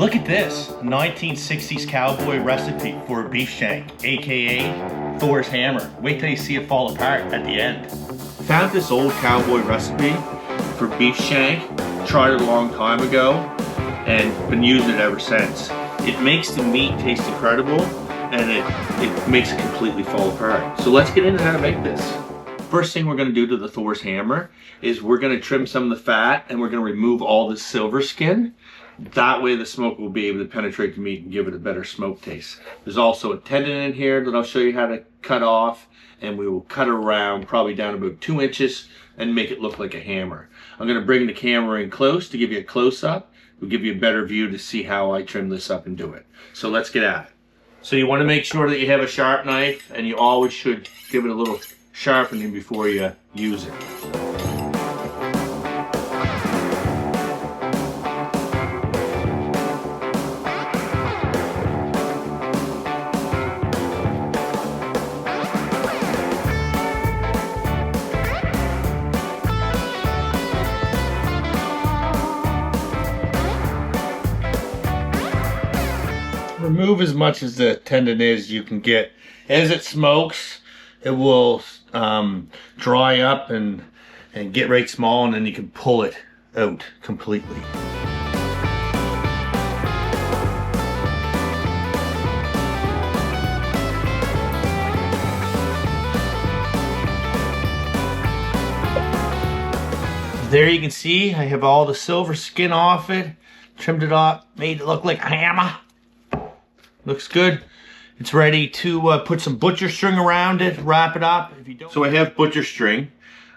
Look at this 1960s cowboy recipe for a beef shank, aka Thor's hammer. Wait till you see it fall apart at the end. Found this old cowboy recipe for beef shank, tried it a long time ago, and been using it ever since. It makes the meat taste incredible, and it makes it completely fall apart. So let's get into how to make this. First thing we're going to do to the Thor's hammer is we're going to trim some of the fat and we're going to remove all the silver skin. That way the smoke will be able to penetrate the meat and give it a better smoke taste. There's also a tendon in here that I'll show you how to cut off, and we will cut it around probably down about 2 inches and make it look like a hammer. I'm going to bring the camera in close to give you a close-up. We'll give you a better view to see how I trim this up and do it. So let's get at it. So you want to make sure that you have a sharp knife, and you always should give it a little sharpening before you use it. Remove as much as the tendon is you can get. As it smokes, it will dry up and get right small, and then you can pull it out completely. There you can see I have all the silver skin off it, trimmed it off, made it look like a hammer. Looks good. It's ready to put some butcher string around it, wrap it up. If you don't... So I have butcher string.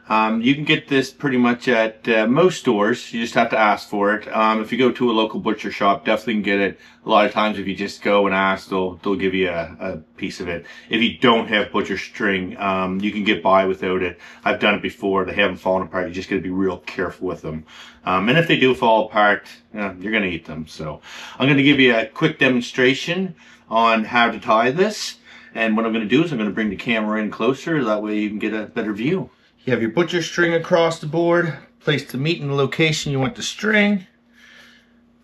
You can get this pretty much at most stores. You just have to ask for it. If you go to a local butcher shop, definitely can get it. A lot of times if you just go and ask, they'll give you a piece of it. If you don't have butcher string, you can get by without it. I've done it before. They haven't fallen apart. You just got to be real careful with them. And if they do fall apart, you're going to eat them. So I'm going to give you a quick demonstration on how to tie this. And what I'm going to do is I'm going to bring the camera in closer. That way you can get a better view. You have your butcher string across the board. Place the meat in the location you want the string.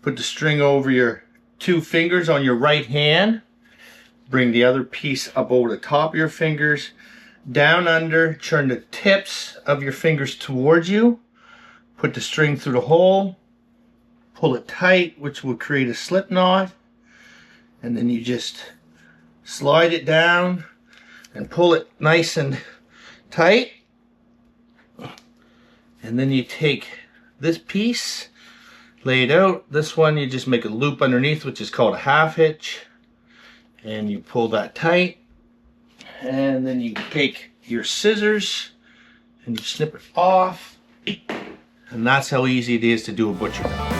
Put the string over your 2 fingers on your right hand. Bring the other piece up over the top of your fingers. Down under, turn the tips of your fingers towards you. Put the string through the hole. Pull it tight, which will create a slip knot. And then you just slide it down and pull it nice and tight. And then you take this piece, lay it out. This one you just make a loop underneath, which is called a half hitch. And you pull that tight. And then you take your scissors and you snip it off. And that's how easy it is to do a butcher knife.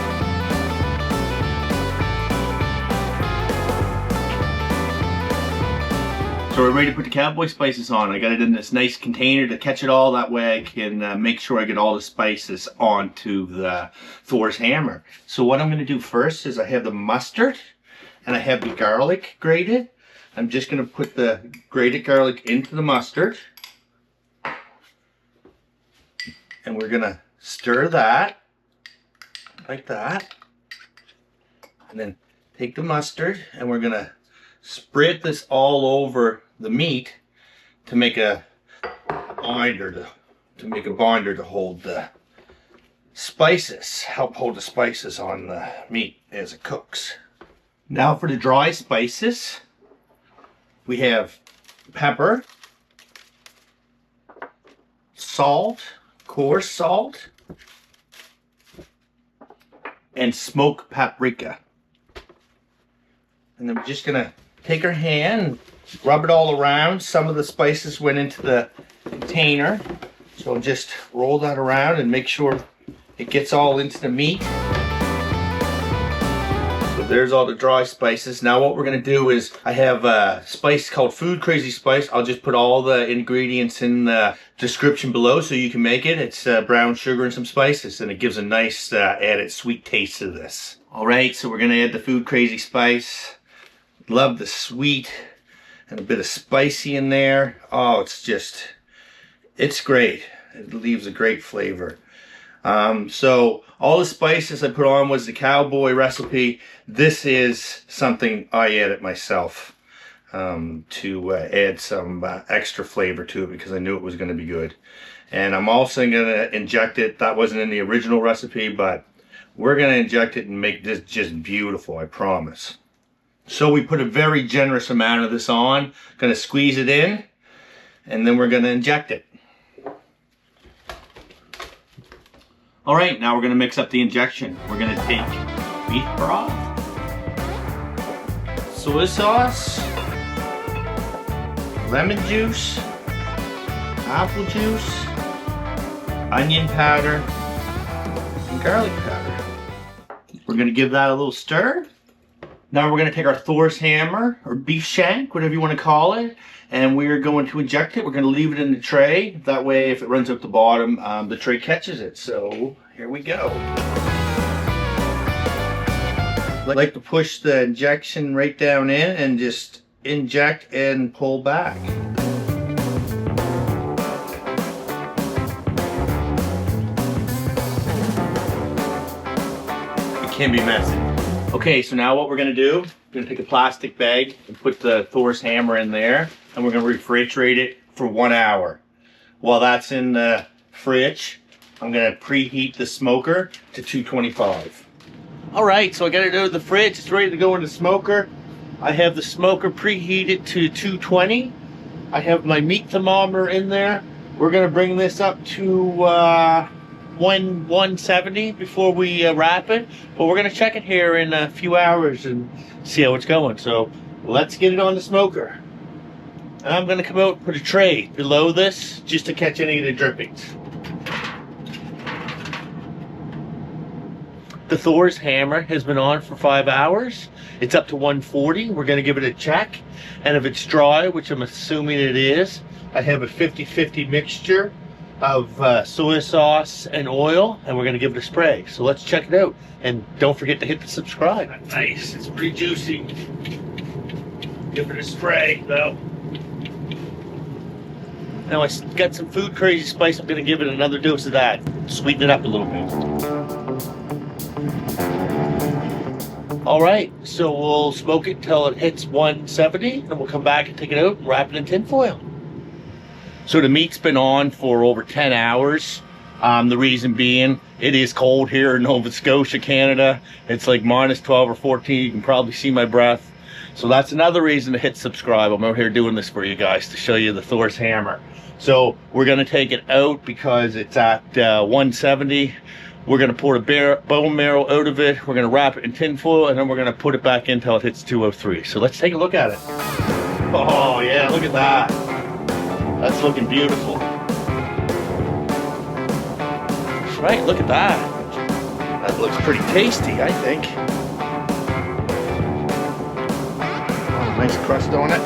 So we're ready to put the cowboy spices on. I got it in this nice container to catch it all. That way I can make sure I get all the spices onto the Thor's hammer. So what I'm going to do first is I have the mustard and I have the garlic grated. I'm just going to put the grated garlic into the mustard. And we're going to stir that like that. And then take the mustard and we're going to spread this all over the meat to make a binder to hold the spices, help hold the spices on the meat as it cooks. Now for the dry spices, we have pepper, salt, coarse salt, and smoked paprika. And then we're just gonna take our hand and rub it all around. Some of the spices went into the container, so just roll that around and make sure it gets all into the meat. So there's all the dry spices. Now what we're gonna do is, I have a spice called Food Crazy Spice. I'll just put all the ingredients in the description below so you can make it. It's brown sugar and some spices, and it gives a nice added sweet taste to this. All right, so we're gonna add the Food Crazy Spice. Love the sweet and a bit of spicy in there. Oh, it's great. It leaves a great flavor. So all the spices I put on was the Cowboy recipe. This is something I added myself to add some extra flavor to it because I knew it was going to be good. And I'm also going to inject it. That wasn't in the original recipe, but we're going to inject it and make this just beautiful, I promise. So we put a very generous amount of this on. Going to squeeze it in, and then we're going to inject it. All right, now we're going to mix up the injection. We're going to take beef broth, soy sauce, lemon juice, apple juice, onion powder, and garlic powder. We're going to give that a little stir. Now we're going to take our THOR'S hammer, or beef shank, whatever you want to call it, and we're going to inject it. We're going to leave it in the tray. That way, if it runs out the bottom, the tray catches it. So here we go. I like to push the injection right down in and just inject and pull back. It can be messy. Okay, so now what we're going to do, we're going to take a plastic bag and put the THOR'S hammer in there, and we're going to refrigerate it for 1 hour. While that's in the fridge, I'm going to preheat the smoker to 225. All right, so I got it out of the fridge. It's ready to go in the smoker. I have the smoker preheated to 220. I have my meat thermometer in there. We're going to bring this up to 170 before we wrap it, but we're going to check it here in a few hours and see how it's going. So let's get it on the smoker. And I'm going to come out and put a tray below this just to catch any of the drippings. The THOR'S hammer has been on for 5 hours. It's up to 140. We're going to give it a check, and if it's dry, which I'm assuming it is, I have a 50-50 mixture of soy sauce and oil, and we're going to give it a spray. So let's check it out, and don't forget to hit the subscribe. Nice, it's pretty juicy. Give it a spray though. Now I got some food crazy spice. I'm going to give it another dose of that. Sweeten it up a little bit. All right, so we'll smoke it till it hits 170, and we'll come back and take it out and wrap it in tin foil. So the meat's been on for over 10 hours. The reason being, it is cold here in Nova Scotia, Canada. It's like minus 12 or 14. You can probably see my breath. So that's another reason to hit subscribe. I'm out here doing this for you guys to show you the THOR'S hammer. So we're going to take it out because it's at 170. We're going to pour the bone marrow out of it. We're going to wrap it in tin foil, and then we're going to put it back in until it hits 203. So let's take a look at it. Oh yeah, look at that. That's looking beautiful. Right, look at that. That looks pretty tasty, I think. Oh, nice crust on it.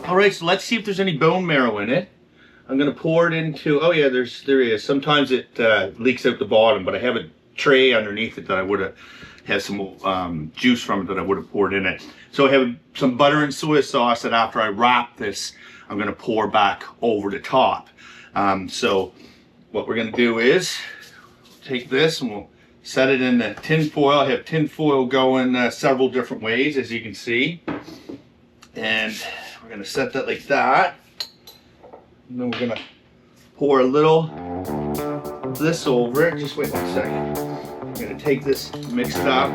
All right, so let's see if there's any bone marrow in it. I'm gonna pour it into, oh yeah, there is. Sometimes it leaks out the bottom, but I have a tray underneath it that I would have had some juice from it that I would have poured in it. So I have some butter and soy sauce that after I wrap this, I'm gonna pour back over the top. So what we're gonna do is take this and we'll set it in the tin foil. I have tin foil going several different ways, as you can see. And we're gonna set that like that. And then we're gonna pour a little of this over it. Just wait 1 second. I'm gonna take this mixed up,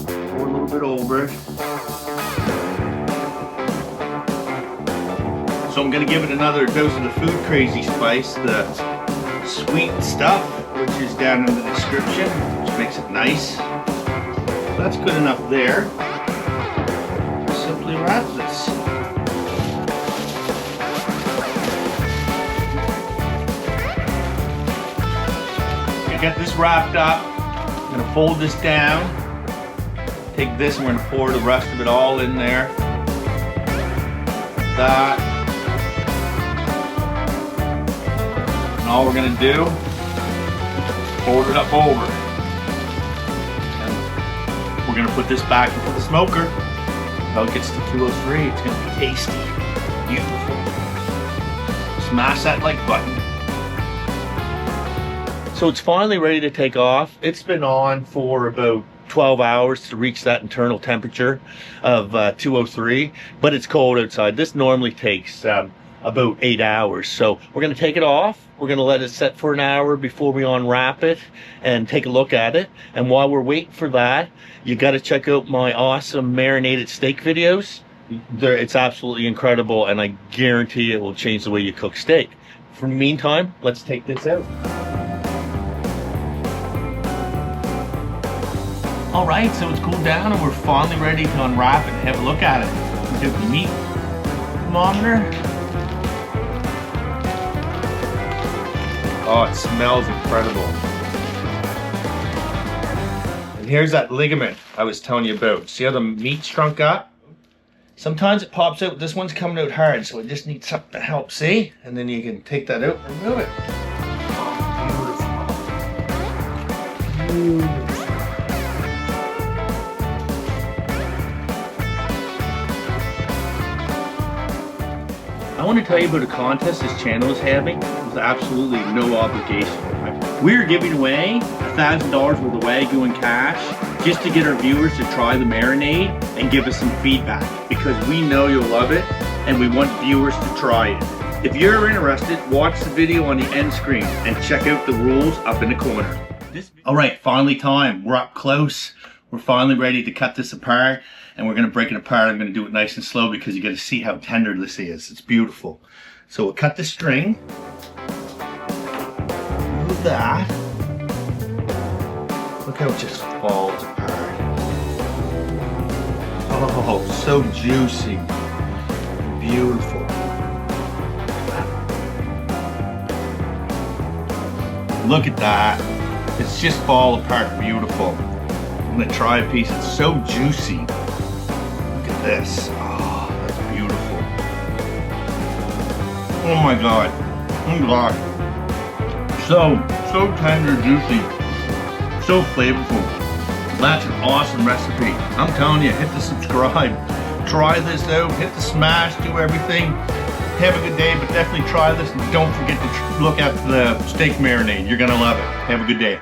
pour a little bit over it. So I'm gonna give it another dose of the food crazy spice, the sweet stuff, which is down in the description, which makes it nice. That's good enough there. Simply wrap this. I got this wrapped up. I'm gonna fold this down. Take this and we're gonna pour the rest of it all in there. That. And all we're gonna do, fold it up over. And we're gonna put this back into the smoker. Until it gets to 203, it's gonna be tasty, beautiful. Smash that like button. So it's finally ready to take off. It's been on for about 12 hours to reach that internal temperature of 203, but it's cold outside. This normally takes about 8 hours. So we're gonna take it off. We're gonna let it set for an hour before we unwrap it and take a look at it. And while we're waiting for that, you gotta check out my awesome marinated steak videos. It's absolutely incredible, and I guarantee it will change the way you cook steak. For the meantime, let's take this out. All right, so it's cooled down and we're finally ready to unwrap it and have a look at it. We took the meat thermometer. Oh, it smells incredible. And here's that ligament I was telling you about. See how the meat's shrunk up? Sometimes it pops out. This one's coming out hard, so it just needs something to help, see? And then you can take that out and remove it. Beautiful. I want to tell you about a contest this channel is having with absolutely no obligation. We're giving away $1,000 worth of Wagyu in cash just to get our viewers to try the marinade and give us some feedback, because we know you'll love it and we want viewers to try it. If you're interested, watch the video on the end screen and check out the rules up in the corner. All right, finally time. We're up close. We're finally ready to cut this apart, and we're gonna break it apart. I'm gonna do it nice and slow because you gotta see how tender this is. It's beautiful. So we'll cut the string. Move that. Look how it just falls apart. Oh, so juicy. Beautiful. Look at that. It's just fall apart beautiful. I'm gonna try a piece. It's so juicy. Look at this. Oh, that's beautiful. Oh my God. Oh my God. So tender, juicy. So flavorful. That's an awesome recipe. I'm telling you, hit the subscribe. Try this out. Hit the smash. Do everything. Have a good day, but definitely try this. And don't forget to look at the steak marinade. You're gonna love it. Have a good day.